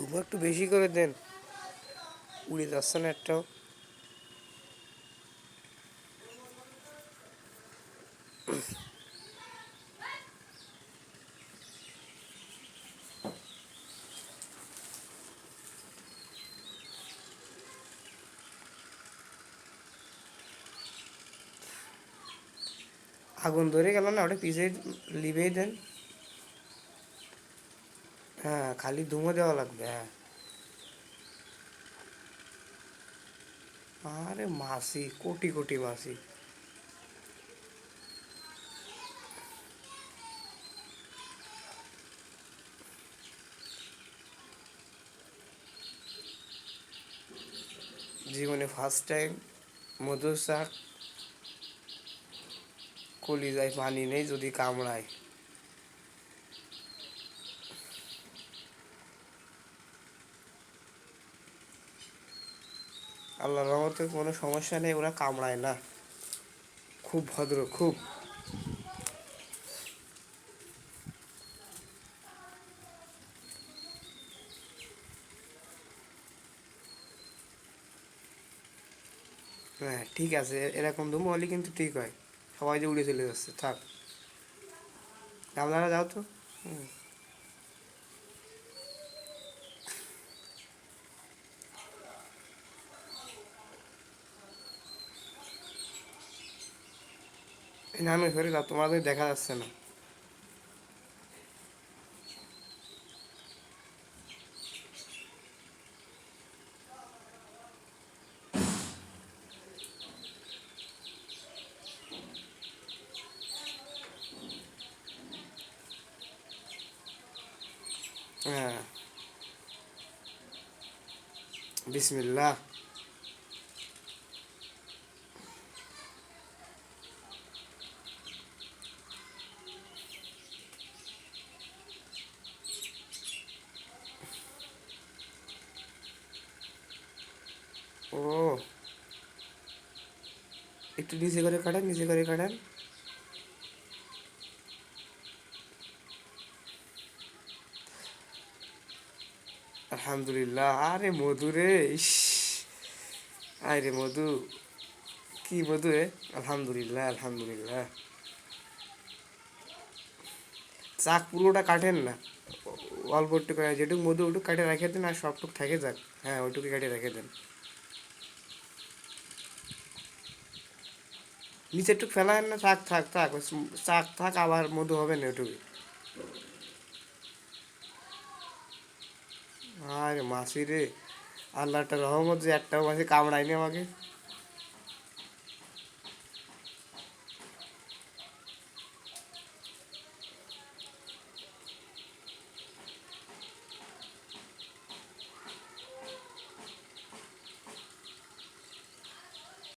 ধুমো একটু বেশি করে দেন, উড়ে যাচ্ছে না একটাও। আগুন ধরে গেল না, ওটা পিছিয়ে লিভেই দেন। হ্যাঁ, খালি ধুমো দেওয়া লাগবে, হ্যাঁ। আরে মাছি, কোটি কোটি মাছি। জীবনে ফার্স্ট টাইম মধুর শাক, কলিজায় পানি নেই যদি কামড়ায়। আল্লাহর রহমতে কোনো সমস্যা নেই, ওরা কামড়ায় না, খুব ভদ্র খুব। হ্যাঁ ঠিক আছে, এরকম ধুমো হলে কিন্তু ঠিক হয়। সবাই যে উড়ে চলে যাচ্ছে, থাক। আপনারা যাও তো। হুম। নামে ফেরে যাও, তোমাদের দেখা যাচ্ছে না। হ্যাঁ। বিসমিল্লাহ। ও, একটু নিচে করে কাটেন, নিচে করে কাটেন। আলহামদুলিল্লাহ। আরে মধু রে, ইস। আরে মধু, কি মধু রে। আলহামদুলিল্লাহ আলহামদুলিল্লাহ। চাক পুরোটা কাটেন না, অল্প একটু করে যেটুকু মধু ওটুকু কাটে রেখে দেন, আর সবটুকু থেকে যাক। হ্যাঁ, ওইটুকু কেটে রেখে দেন। নিচে একটু ফেলায়েন না, থাক থাক থাক, চাক থাক, আবার মধু হবে না ওইটুকু। আরে মাসি রে, আল্লাহটা রহমত যে একটাও মাসি কামড়ায়নি আমাকে।